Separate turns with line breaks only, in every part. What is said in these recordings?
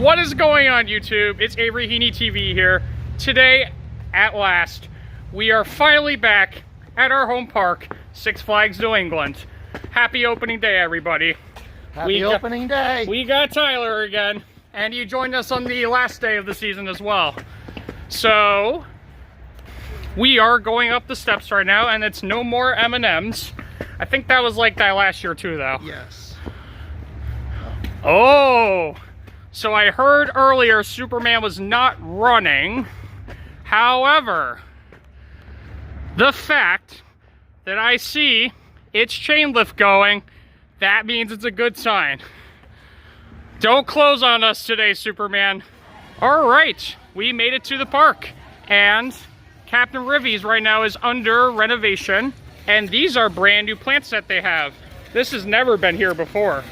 What is going on, YouTube? It's Avery Heaney TV here. Today, at last, we are finally back at our home park, Six Flags New England. Happy opening day, everybody.
Happy opening day.
We got Tyler again, and he joined us on the last day of the season as well. So, we are going up the steps right now, and it's no more M&Ms. I think that was like that last year too, though.
Yes.
Oh, so I heard earlier Superman was not running. However, the fact that I see its chain lift going, that means it's a good sign. Don't close on us today, Superman. All right, we made it to the park, and Captain Rivy's right now is under renovation, and these are brand new plants that they have. This has never been here before.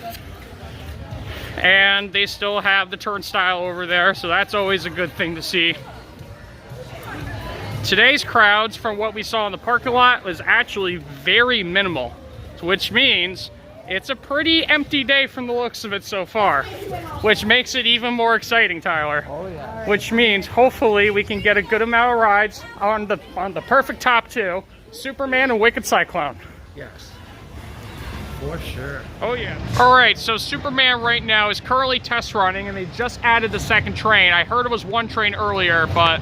And they still have the turnstile over there, so that's always a good thing to see. Today's crowds, from what we saw in the parking lot, was actually very minimal, which means it's a pretty empty day from the looks of it so far, which makes it even more exciting, Tyler.
Oh yeah.
Which means hopefully we can get a good amount of rides on the perfect top two, Superman and Wicked Cyclone.
Yes. For sure.
Oh yeah. All right, so Superman right now is currently test running, and they just added the second train. I heard it was one train earlier, but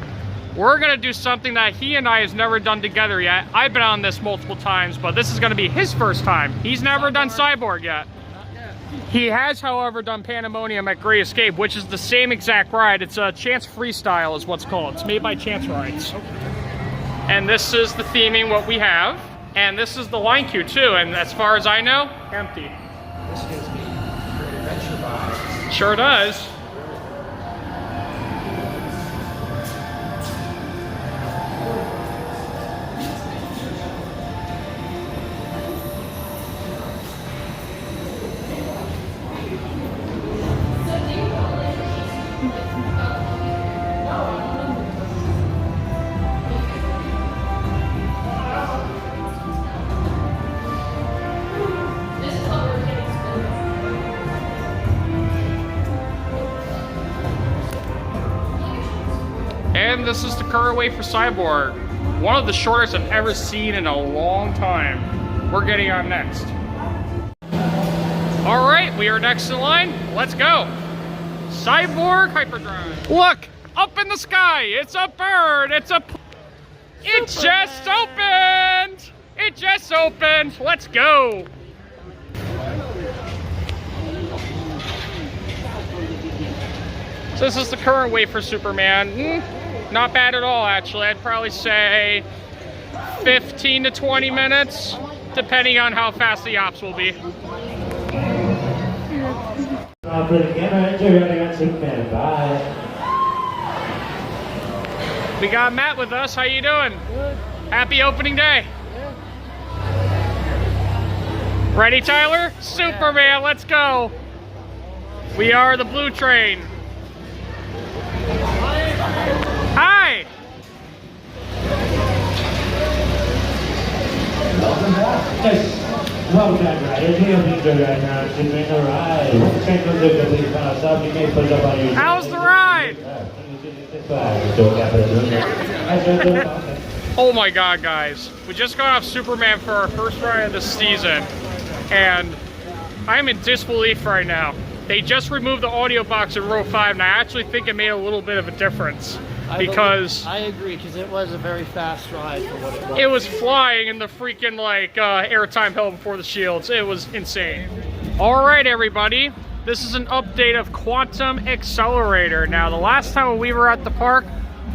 we're gonna do something that he and I has never done together yet. I've been on this multiple times, but this is gonna be his first time. He's never done Cyborg yet.
Not yet.
He has, however, done Pandemonium at Great Escape, which is the same exact ride. It's a Chance Freestyle is what's called. It's made by Chance Rides. And this is the theming, what we have. And this is the line queue too, and as far as I know, empty.
This gives me great adventure vibes.
Sure does. And this is the current wait for Cyborg. One of the shortest I've ever seen in a long time. We're getting on next. All right, we are next in line. Let's go. Cyborg Hyperdrive. Look, up in the sky. It's a bird. It just opened. It just opened. Let's go. So this is the current wait for Superman. Not bad at all, actually. I'd probably say 15 to 20 minutes, depending on how fast the ops will be. We got Matt with us. How you doing?
Good.
Happy opening day.
Yeah.
Ready, Tyler? Superman, let's go. We are the blue train. Hi!
Welcome back. Yes. Welcome, riders. We have enjoyed right now. Enjoying the ride. Check the look at the final stop. You may put it up on your.
How's the ride? Oh my god, guys. We just got off Superman for our first ride of the season, and I'm in disbelief right now. They just removed the audio box in row 5, and I actually think it made a little bit of a difference. Because
I agree, because it was a very fast ride for what it was.
It was flying in the freaking like airtime hell before the shields. It was insane. All right, everybody. This is an update of Quantum Accelerator. Now, the last time we were at the park,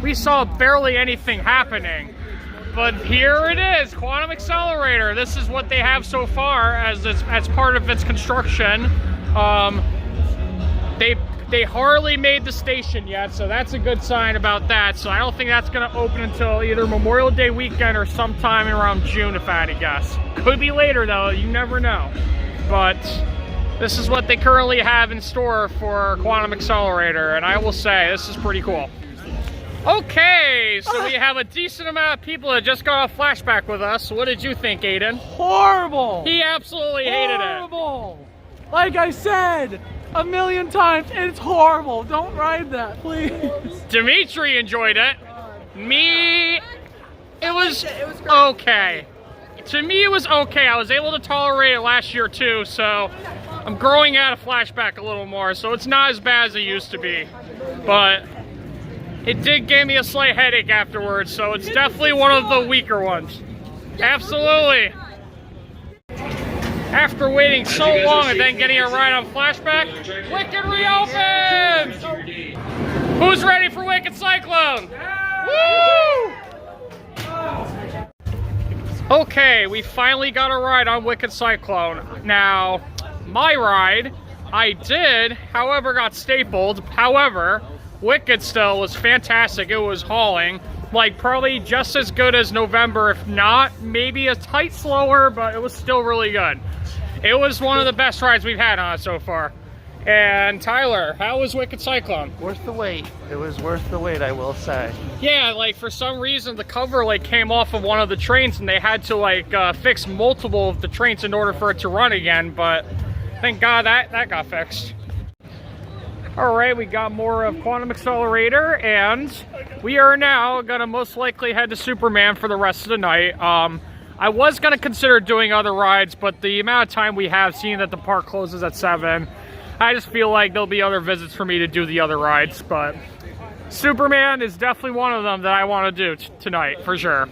we saw barely anything happening. But here it is, Quantum Accelerator. This is what they have so far as part of its construction. They hardly made the station yet, so that's a good sign about that. So I don't think that's gonna open until either Memorial Day weekend or sometime around June, if I had to guess. Could be later though, you never know. But this is what they currently have in store for Quantum Accelerator, and I will say, this is pretty cool. Okay, so we have a decent amount of people that just got off Flashback with us. What did you think, Aiden?
Horrible!
He absolutely hated it.
Horrible! Like I said,
a million times. It's horrible. Don't ride that, please.
Dimitri enjoyed it. Me, it was okay. To me, it was okay. I was able to tolerate it last year too, so I'm growing out of Flashback a little more, so it's not as bad as it used to be. But it did give me a slight headache afterwards, so it's definitely one of the weaker ones. Absolutely. After waiting so long and then getting a ride on Flashback, Wicked reopens! Who's ready for Wicked Cyclone? Woo! Okay, we finally got a ride on Wicked Cyclone. Now, my ride, I did, however, got stapled. However, Wicked still was fantastic. It was hauling, like probably just as good as November, if not, maybe a tight slower, but it was still really good. It was one of the best rides we've had on it so far. And Tyler, how was Wicked Cyclone?
Worth the wait. It was worth the wait, I will say.
Yeah, like for some reason the cover like came off of one of the trains and they had to like fix multiple of the trains in order for it to run again, but thank God that got fixed. All right, we got more of Quantum Accelerator and we are now gonna most likely head to Superman for the rest of the night. I was gonna consider doing other rides, but the amount of time we have, seeing that the park closes at 7, I just feel like there'll be other visits for me to do the other rides, but Superman is definitely one of them that I want to do tonight, for sure.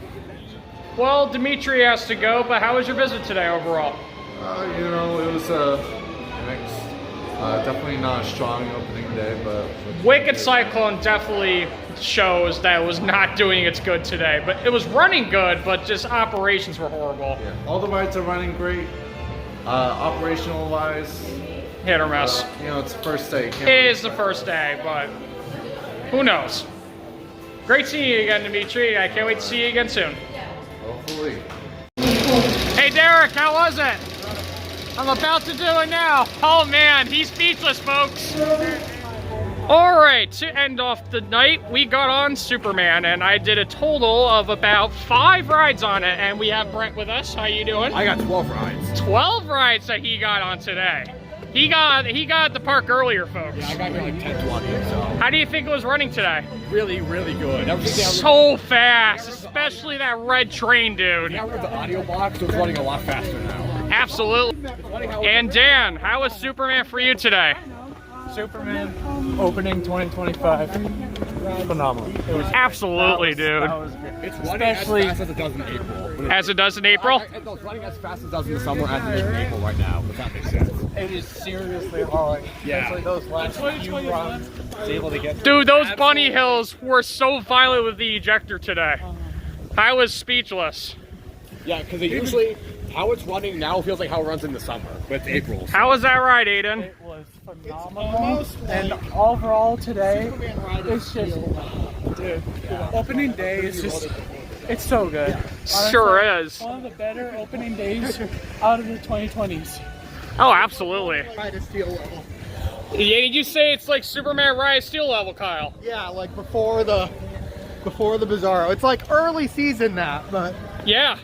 Well, Dimitri has to go, but how was your visit today overall?
You know, it was mixed. Definitely not a strong opening day, but...
Wicked Cyclone definitely shows that it was not doing its good today, but it was running good, but just operations were horrible.
Yeah, all the rides are running great. Operational-wise...
Hit or miss.
You know, it's the first day.
It is the first day, but who knows? Great seeing you again, Dimitri. I can't wait to see you again soon.
Hopefully.
Hey, Derek, how was it? I'm about to do it now. Oh, man, he's speechless, folks. All right, to end off the night, we got on Superman, and I did a total of about 5 rides on it, and we have Brent with us. How you doing?
I got 12 rides.
12 rides that he got on today. He got at the park earlier, folks.
Yeah, I got here like 10, 20, so.
How do you think it was running today?
Really, really good.
So fast, especially that red train, dude.
Now we have the audio box, so it's running a lot faster now.
Absolutely. And Dan, how was Superman for you today?
Superman opening 2025. Phenomenal. It was
absolutely, dude.
That was great.
It's running as fast as it does in April.
As it does in April?
It's running as fast as it does in the summer as it is in April right now, if that makes sense.
It is seriously hauling.
Yeah.
Especially those last few runs. It's able to get.
Dude, those bunny hills were so violent with the ejector today. I was speechless.
Yeah, because it usually, how it's running now feels like how it runs in the summer, but it's April. So.
How was that ride, Aiden?
It was phenomenal. And overall today, it's just, dude, opening day is just, it's so good. Honestly,
Sure is.
One of the better opening days out of the 2020s.
Oh, absolutely.
Ride at steel level.
Yeah, did you say it's like Superman Ride Steel level, Kyle?
Yeah, like before the Bizarro. It's like early season that, but
Yeah.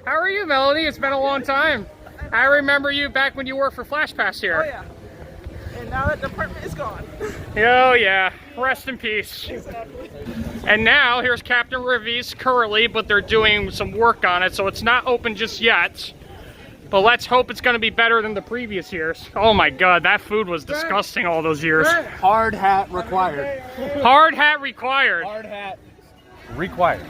How are you, Melody? It's been a long time. I remember you back when you worked for Flash Pass here.
Oh yeah. And now that department is gone.
Oh yeah, rest in peace. And now here's Captain Rivies currently, but they're doing some work on it, so it's not open just yet. But let's hope it's going to be better than the previous years. Oh my God, that food was disgusting all those years.
Hard hat required.
Hard hat required.
Hard hat required.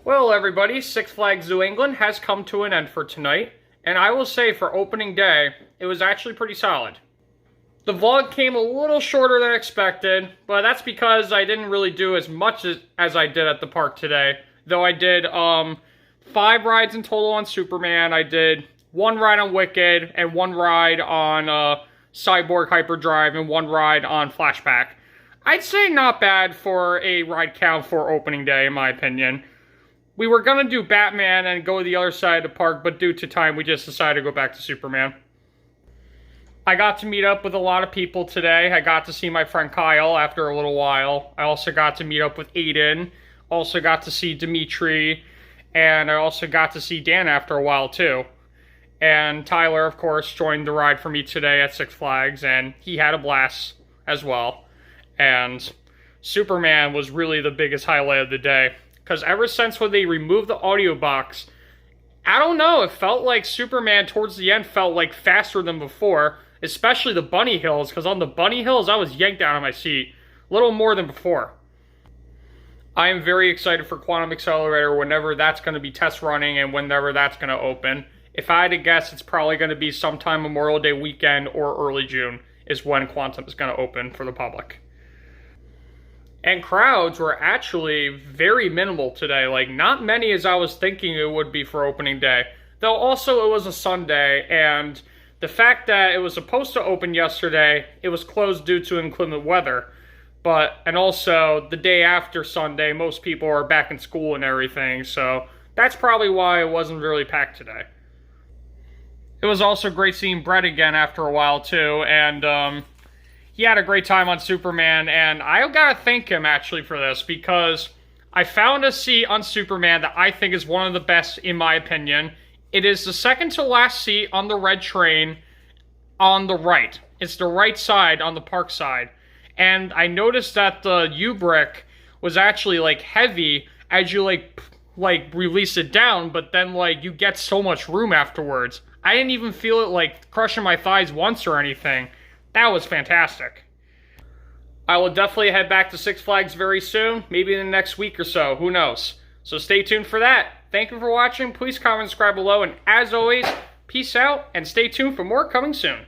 Well, everybody, Six Flags New England has come to an end for tonight. And I will say for opening day, it was actually pretty solid. The vlog came a little shorter than expected, but that's because I didn't really do as much as I did at the park today. Though I did 5 rides in total on Superman. I did 1 ride on Wicked, and 1 ride on Cyborg Hyperdrive, and 1 ride on Flashback. I'd say not bad for a ride count for opening day, in my opinion. We were going to do Batman and go to the other side of the park, but due to time, we just decided to go back to Superman. I got to meet up with a lot of people today. I got to see my friend Kyle after a little while. I also got to meet up with Aiden. Also got to see Dimitri. And I also got to see Dan after a while, too. And Tyler, of course, joined the ride for me today at Six Flags, and he had a blast as well. And Superman was really the biggest highlight of the day, because ever since when they removed the audio box, I don't know, it felt like Superman towards the end felt like faster than before, especially the bunny hills, because on the bunny hills I was yanked out of my seat a little more than before. I am very excited for Quantum Accelerator whenever that's going to be test running and whenever that's going to open. If I had to guess, it's probably going to be sometime Memorial Day weekend or early June is when Quantum is going to open for the public. And crowds were actually very minimal today, like not many as I was thinking it would be for opening day. Though also it was a Sunday, and the fact that it was supposed to open yesterday, it was closed due to inclement weather. And also the day after Sunday, most people are back in school and everything, so that's probably why it wasn't really packed today. It was also great seeing Brett again after a while too, and he had a great time on Superman, and I gotta thank him actually for this, because I found a seat on Superman that I think is one of the best in my opinion. It is the second to last seat on the red train on the right. It's the right side on the park side. And I noticed that the U-brick was actually like heavy as you like release it down, but then like you get so much room afterwards. I didn't even feel it like crushing my thighs once or anything. That was fantastic. I will definitely head back to Six Flags very soon, maybe in the next week or so, who knows. So stay tuned for that. Thank you for watching. Please comment and subscribe below, and as always, peace out and stay tuned for more coming soon.